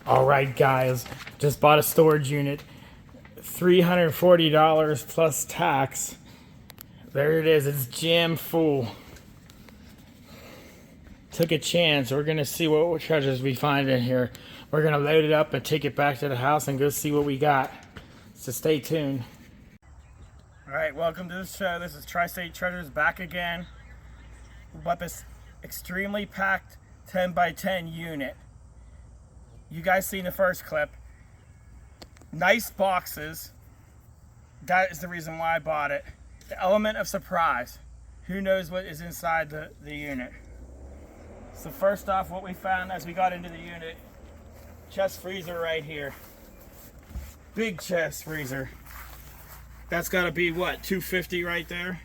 Alright guys, just bought a storage unit. $340 plus tax. There it is, it's jam full. Took a chance. We're gonna see what treasures we find in here. We're gonna load it up and take it back to the house and go see what we got. So stay tuned. Alright, welcome to the show. This is Tri-State Treasures back again. We bought this extremely packed 10 by 10 unit. You guys seen the first clip. Nice boxes. That is the reason why I bought it. The element of surprise. Who knows what is inside the unit. So first off, what we found as we got into the unit, chest freezer right here. Big chest freezer. That's gotta be what, $250 right there?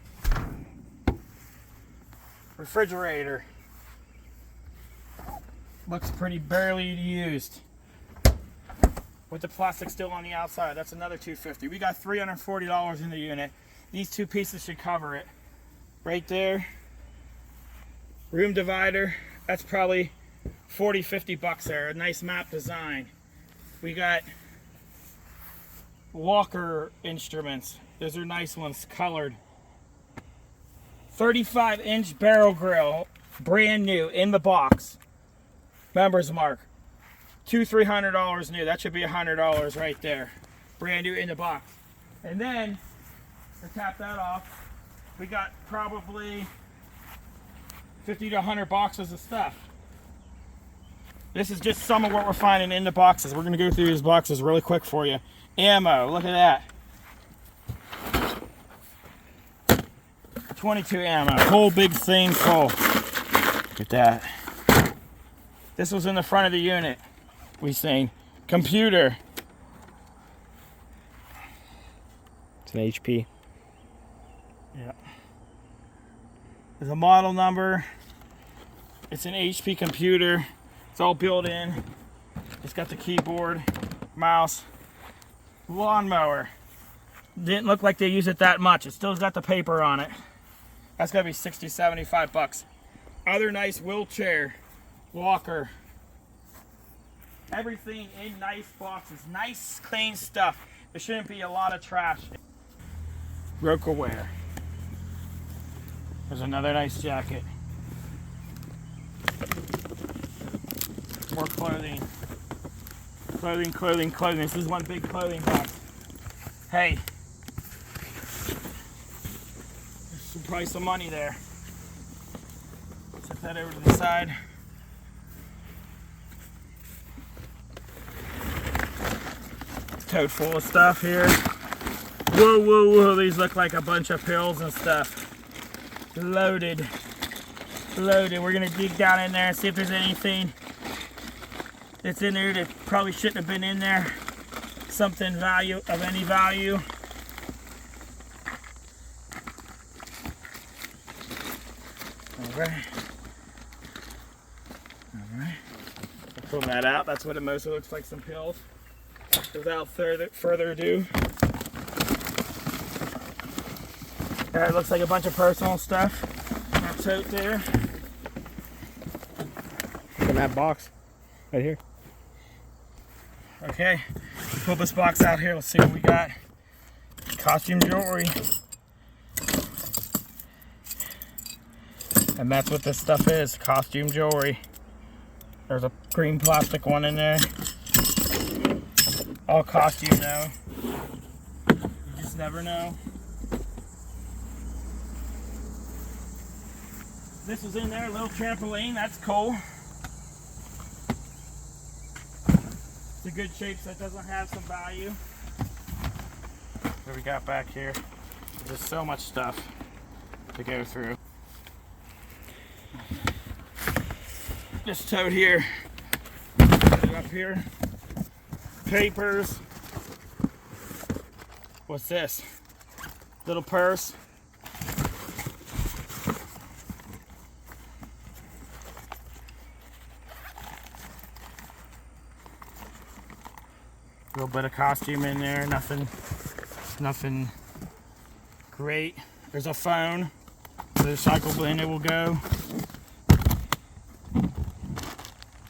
Refrigerator. Looks pretty barely used. With the plastic still on the outside, that's another $250. We got $340 in the unit. These two pieces should cover it. Right there. Room divider, that's probably 40, 50 bucks there. A nice map design. We got Walker instruments. Those are nice ones, colored. 35-inch barrel grill, brand new, in the box. Members mark. $300 new. That should be $100 right there. Brand new in the box. And then, to cap that off, we got probably 50 to 100 boxes of stuff. This is just some of what we're finding in the boxes. We're going to go through these boxes really quick for you. Ammo, look at that. 22 ammo. Whole big thing full. Look at that. This was in the front of the unit. We seen. Computer. It's an HP. Yeah. There's a model number. It's an HP computer. It's all built in. It's got the keyboard, mouse, lawnmower. Didn't look like they use it that much. It still's got the paper on it. That's gotta be 60, 75 bucks. Other nice wheelchair, walker. Everything in nice boxes. Nice, clean stuff. There shouldn't be a lot of trash. Rokerware. There's another nice jacket. More clothing. Clothing, clothing, clothing. This is one big clothing box. Hey. There's probably some money there. Set that over to the side. Tote full of stuff here. Whoa, whoa, whoa. These look like a bunch of pills and stuff. Loaded. Loaded. We're going to dig down in there and see if there's anything that's in there that probably shouldn't have been in there. Something of any value. Alright. Alright. Pull that out. That's what it mostly looks like, some pills. Without further ado. It looks like a bunch of personal stuff. That tote there. Look at that box. Right here. Okay. Pull this box out here. Let's see what we got. Costume jewelry. And that's what this stuff is. Costume jewelry. There's a green plastic one in there. All costume though. You just never know. This was in there, a little trampoline, that's cool. It's a good shape so it doesn't have some value. What we got back here? There's so much stuff to go through. This tote here. Put it up here. Papers. What's this? Little purse. A little bit of costume in there. Nothing great. There's a phone. The recycle bin it will go.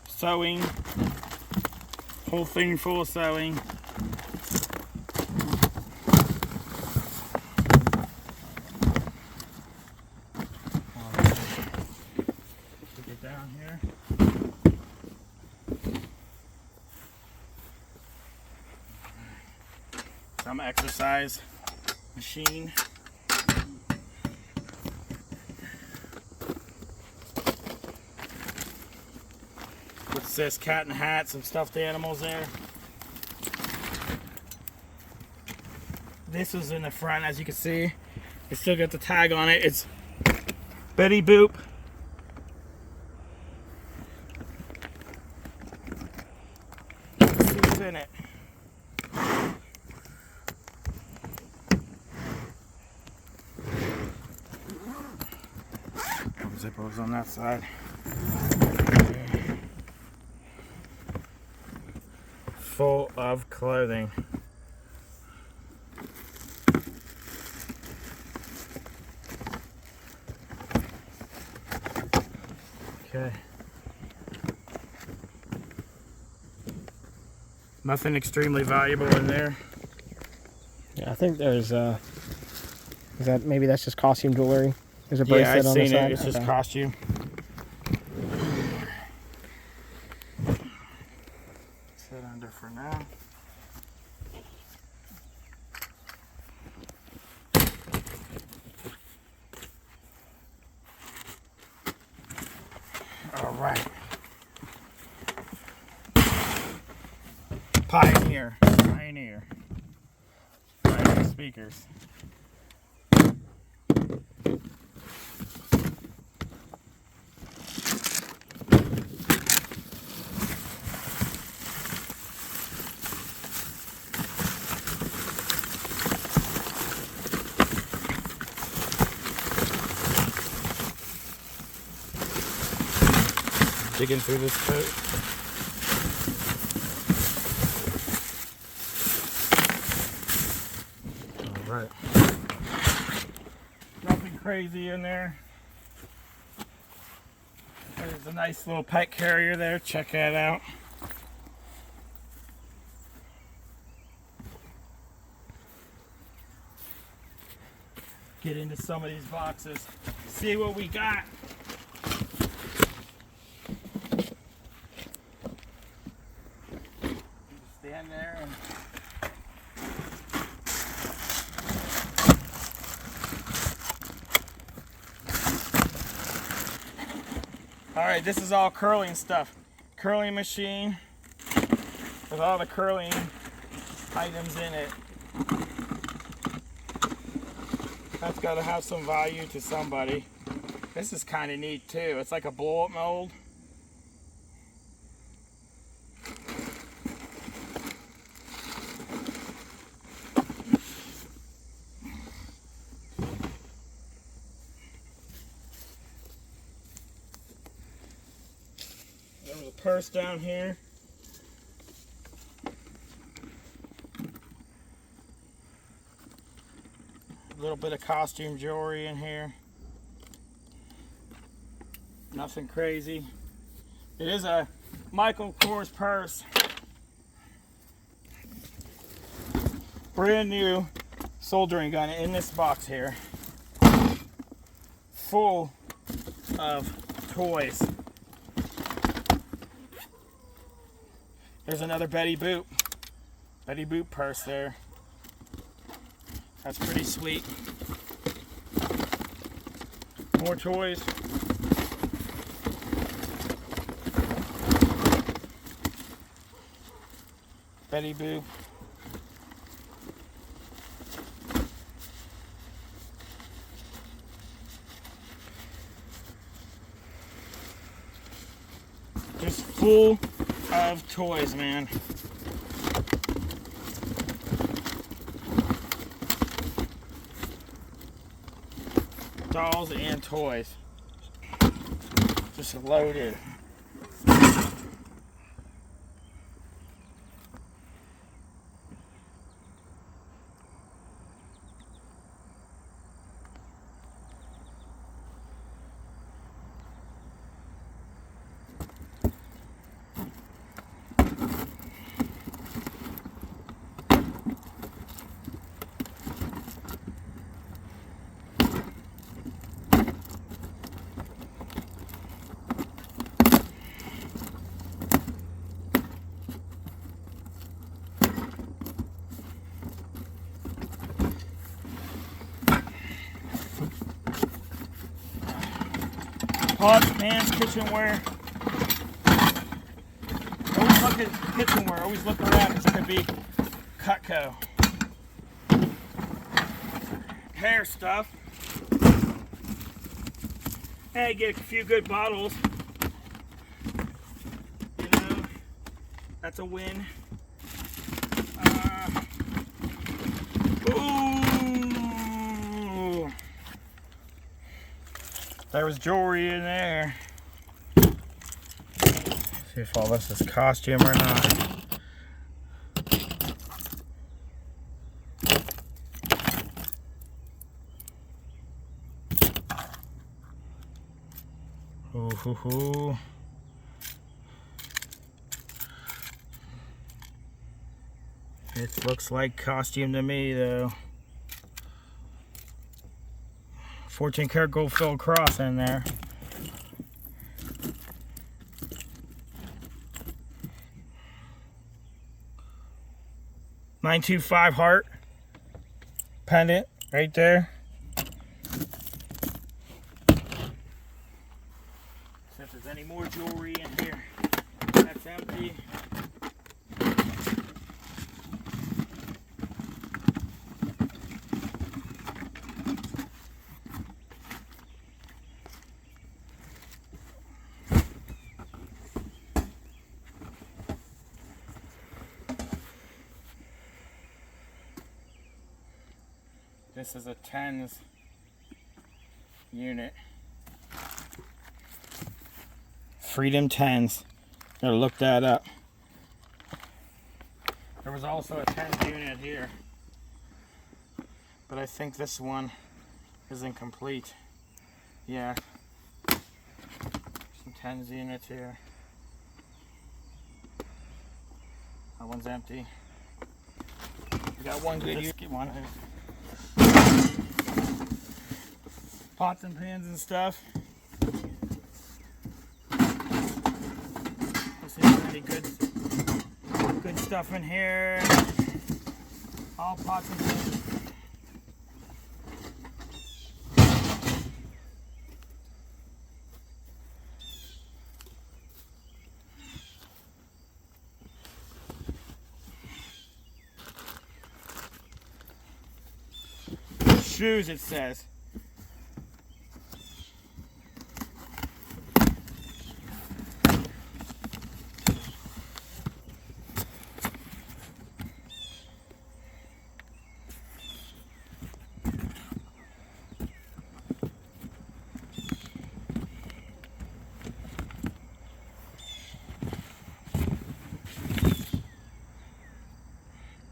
Sewing. Whole thing full of sewing. Get down here. Some exercise machine. What's this? Cat and hat, some stuffed animals there. This was in the front, as you can see. It still got the tag on it. It's Betty Boop. Let's see what's in it. Zipper was on that side. Full of clothing. Okay. Nothing extremely valuable in there. Yeah, I think there's is that maybe that's just costume jewelry? There's a Yeah, bracelet I've on the seen side. it. It's just Okay. costume. Sit under for now. All right. Pioneer speakers. Digging through this coat. All right. Nothing crazy in there. There's a nice little pet carrier there. Check that out. Get into some of these boxes. See what we got. Stand there and all right, this is all curling stuff. Curling machine with all the curling items in it. That's got to have some value to somebody. This is kind of neat too. It's like a blow-up mold. There was a purse down here. A little bit of costume jewelry in here. Nothing crazy. It is a Michael Kors purse. Brand new soldering gun in this box here. Full of toys. There's another Betty Boop purse there. That's pretty sweet. More toys. Betty Boop. Just full of toys, man. Dolls and toys. Just loaded. Pots, pans, kitchenware. Always look at kitchenware. Always look around. It's going to be Cutco. Hair stuff. Hey, get a few good bottles. You know, that's a win. Ooh. There was jewelry in there. See if all this is costume or not. Ooh, hoo, hoo. It looks like costume to me, though. 14 karat gold filled cross in there. .925 heart pendant right there. See if there's any more jewelry in here. That's empty. This is a 10s unit. Freedom 10s. Gotta look that up. There was also a 10s unit here, but I think this one is incomplete. Yeah. Some 10s units here. That one's empty. We got one good unit. Get one. Pots and pans and stuff. Let's see if there's any good stuff in here. All pots and pans. Shoes, it says.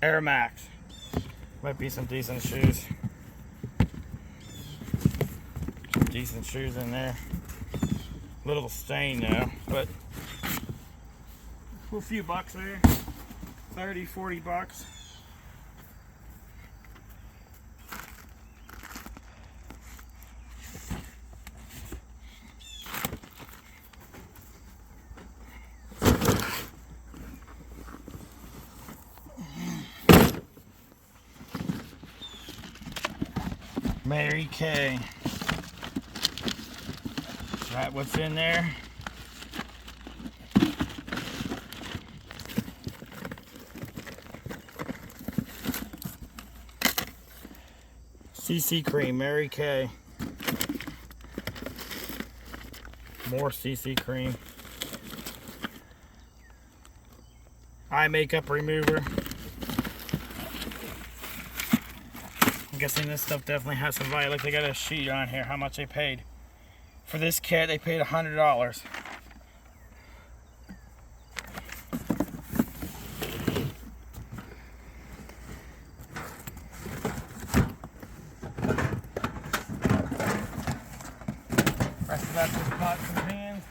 Air Max. Might be some decent shoes. Some decent shoes in there. Little stain though, but a few bucks there. 30, 40 bucks. Mary Kay. Is that what's in there? CC cream, Mary Kay. More CC cream. Eye makeup remover. I'm guessing this stuff definitely has some value. Like they got a sheet on here how much they paid. For this kit, they paid $100. Rest of that's just pots and pans.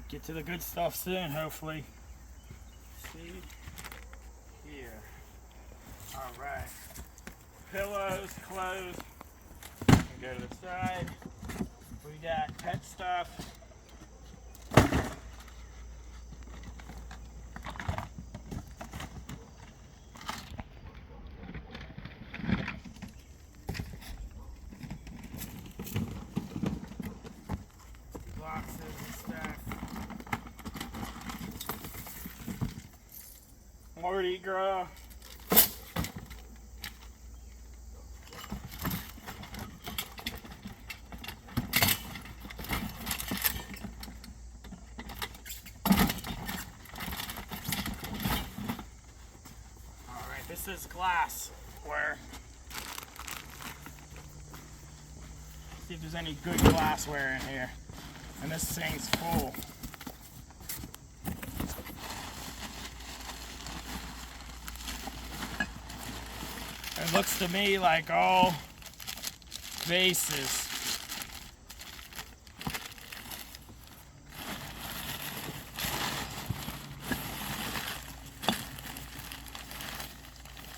Get to the good stuff soon, hopefully. See here. All right. Pillows, clothes. Go to the side. We got pet stuff. Mardi Gras. Alright, this is glassware. See if there's any good glassware in here. And this thing's full. It looks to me like all vases.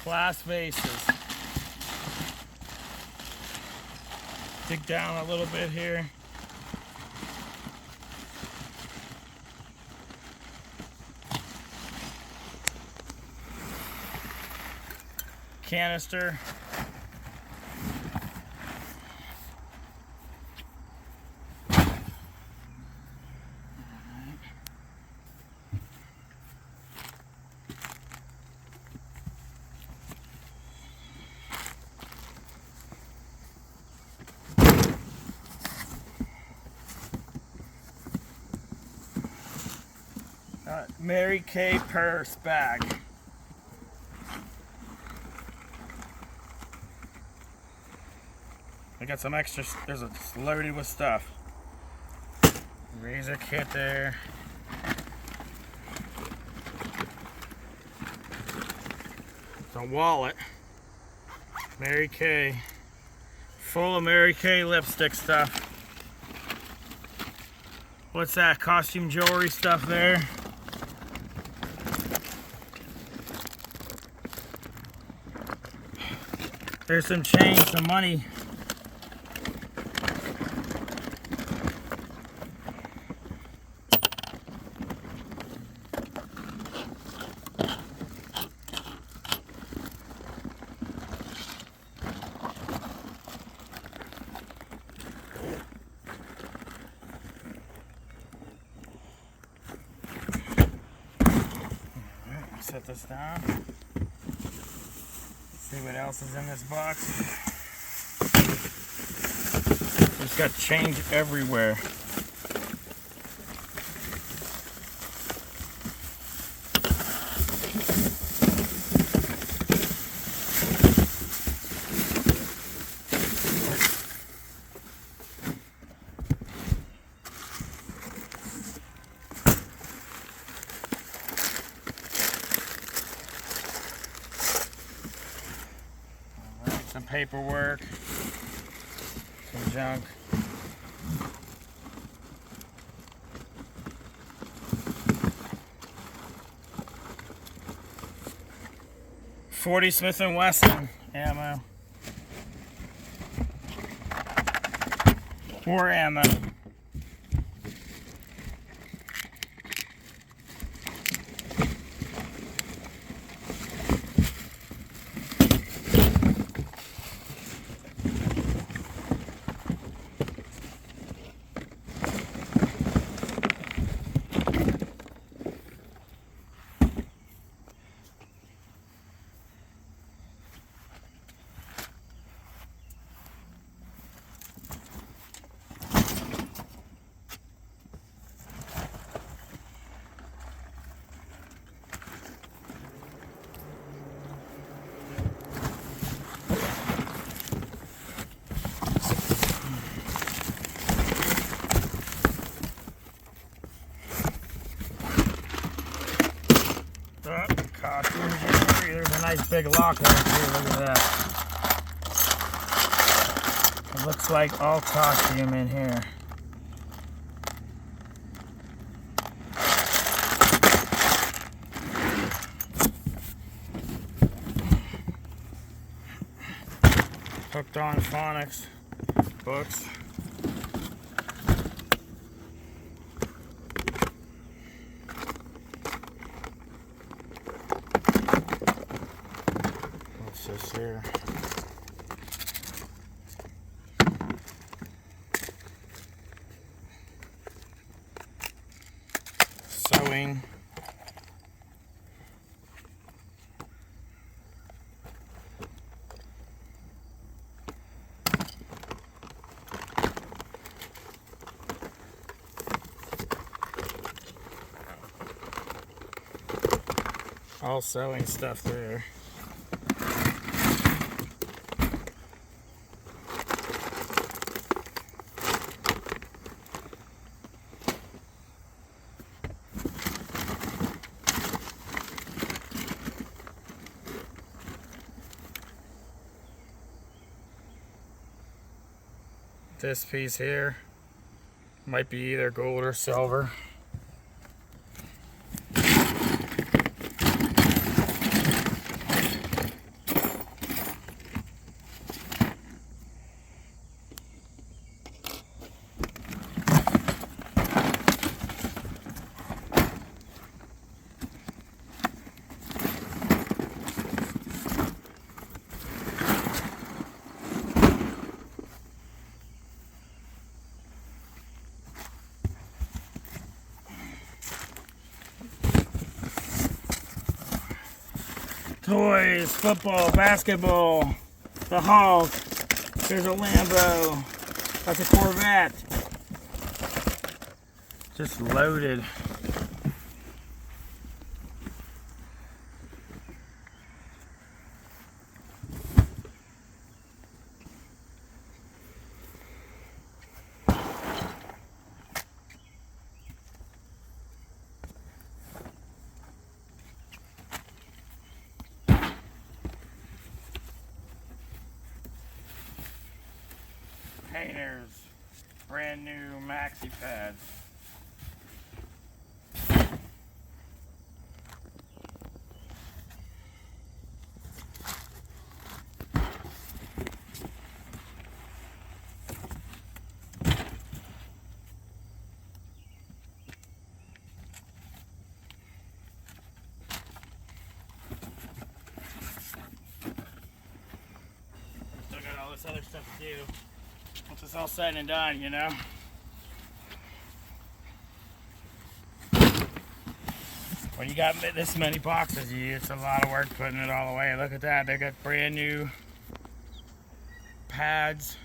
Glass vases. Dig down a little bit here. Canister. Mary Kay purse bag. I got some extra, there's a loaded with stuff. Razor kit there. It's a wallet. Mary Kay. Full of Mary Kay lipstick stuff. What's that? Costume jewelry stuff there. There's some change, some money. Set this down. See what else is in this box. It's got change everywhere. Some paperwork, some junk. .40 Smith & Wesson ammo. More ammo. Costume jewelry. There's a nice big lock right here. Look at that. It looks like all costume in here. Hooked on phonics books. What's this here? Sewing. All sewing stuff there. This piece here might be either gold or silver. Toys, football, basketball, the Hulk, there's a Lambo, that's a Corvette. Just loaded. Painters, brand new maxi pads. Still got all this other stuff to do. Once it's all said and done, you know. When you got this many boxes, it's a lot of work putting it all away. Look at that, they got brand new pads,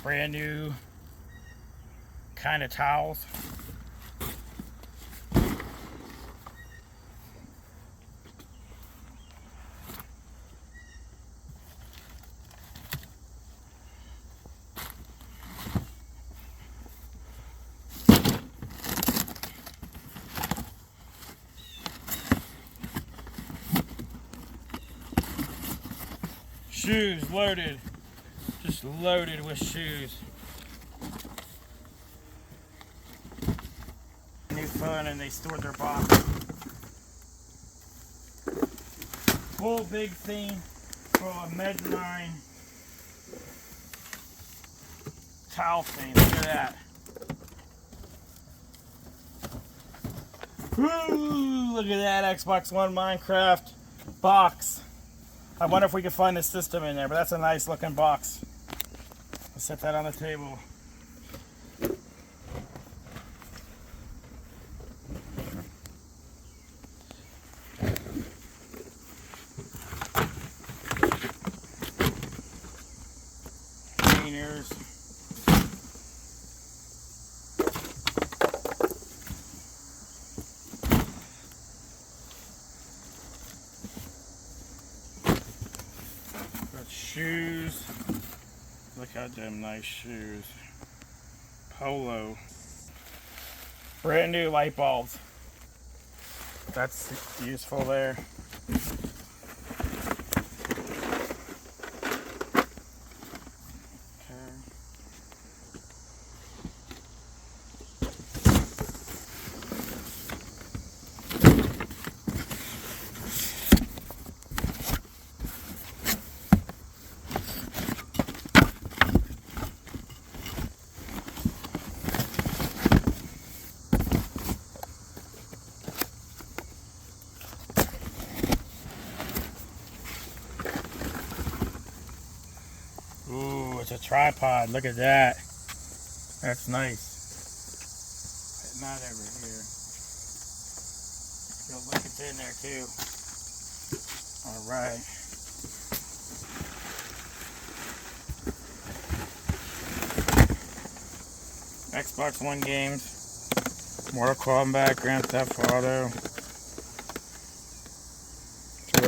brand new kind of towels. Shoes loaded, just loaded with shoes. New fun, and they stored their box. Whole big thing for a mezzanine towel thing. Look at that. Woo! Look at that Xbox One Minecraft box. I wonder if we can find the system in there, but that's a nice looking box. I'll set that on the table. Cleaners. Shoes. Look how damn nice shoes. Polo. Brand new light bulbs. That's useful there. Ooh, it's a tripod. Look at that. That's nice. Not over here. Feels like it's in there too. Alright. Xbox One games. Mortal Kombat, Grand Theft Auto.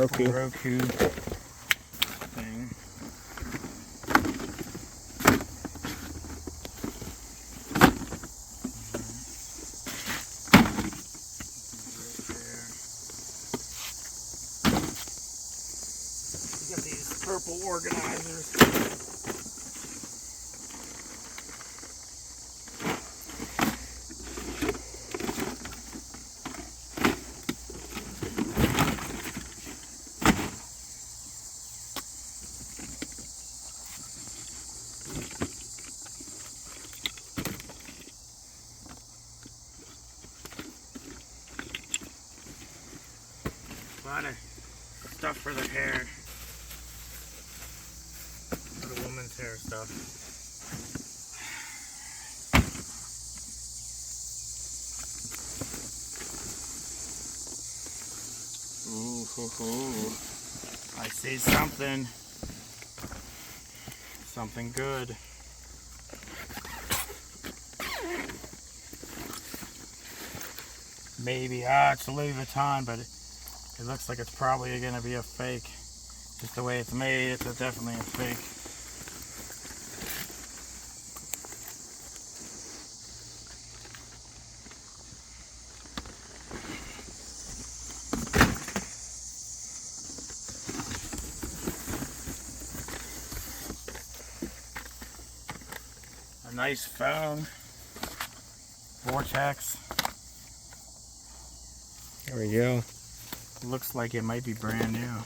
Roku. Roku thing. You got these purple organizers. A lot of stuff for the hair. For the woman's hair stuff. Ooh, hoo, hoo. I see something. Something good. Maybe, it's a Louis Vuitton, but it looks like it's probably going to be a fake. Just the way it's made, it's definitely a fake. A nice phone. Vortex. There we go. Looks like it might be brand new.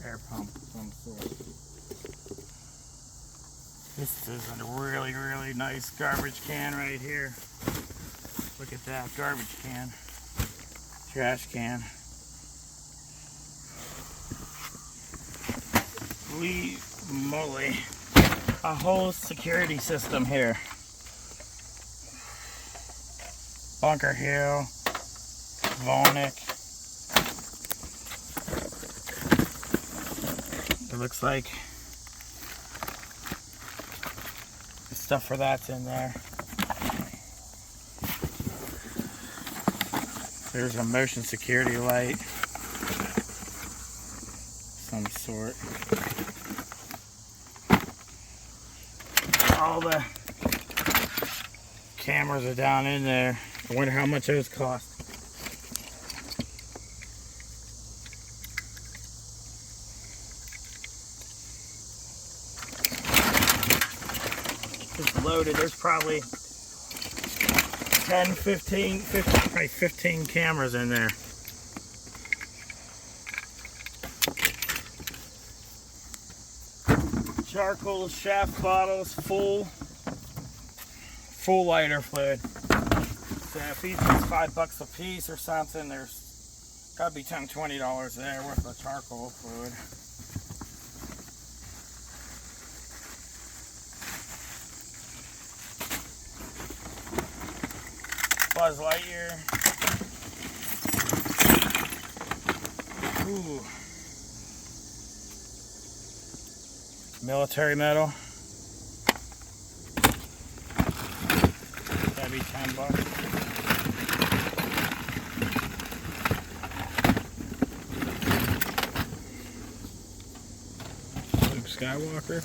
Air pump of some sort. This is a really, really nice garbage can right here. Look at that garbage can. Trash can. Holy moly. A whole security system here. Bunker Hill. Volnick. It looks like the stuff for that's in there. There's a motion security light. Some sort. All the cameras are down in there. I wonder how much those cost. It's loaded. There's probably 10, 15, probably 15 cameras in there. Charcoal shaft bottles, full lighter fluid. So if each is $5 a piece or something, there's gotta be $10, $20 there worth of charcoal fluid. Buzz Lightyear. Ooh. Military medal. That'd be $10. Luke Skywalker.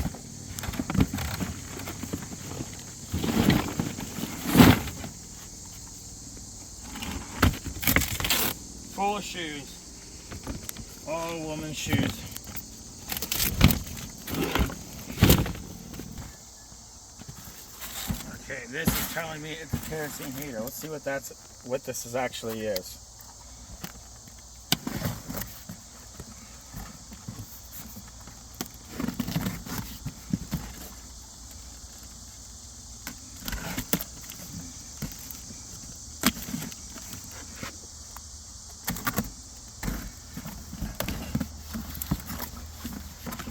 Full of shoes. All women's shoes. Okay, this is telling me it's a kerosene heater. Let's see what this is actually is.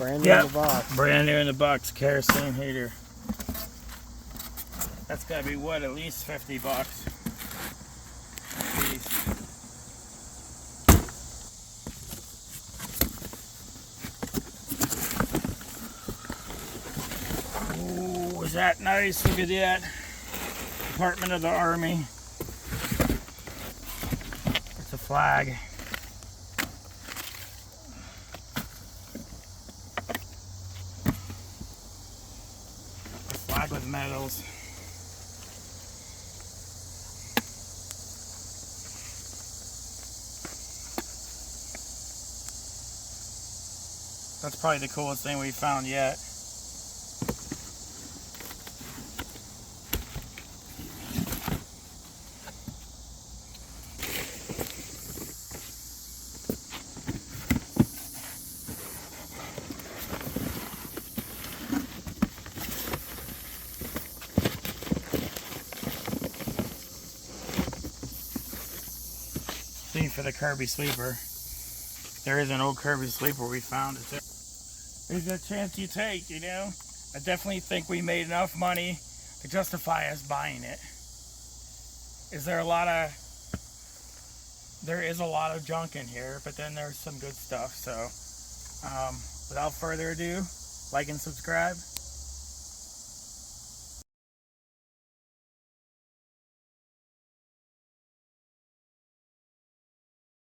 brand new in the box. Brand new in the box, kerosene heater. That's gotta be what, at least 50 bucks. At least. Ooh, is that nice? Look at that. Department of the Army. It's a flag. A flag with medals. That's probably the coolest thing we've found yet. Thing for the Kirby sleeper. There is an old Kirby sleeper we found. There's a chance you take, you know? I definitely think we made enough money to justify us buying it. There is a lot of junk in here, but then there's some good stuff. So, without further ado, like and subscribe.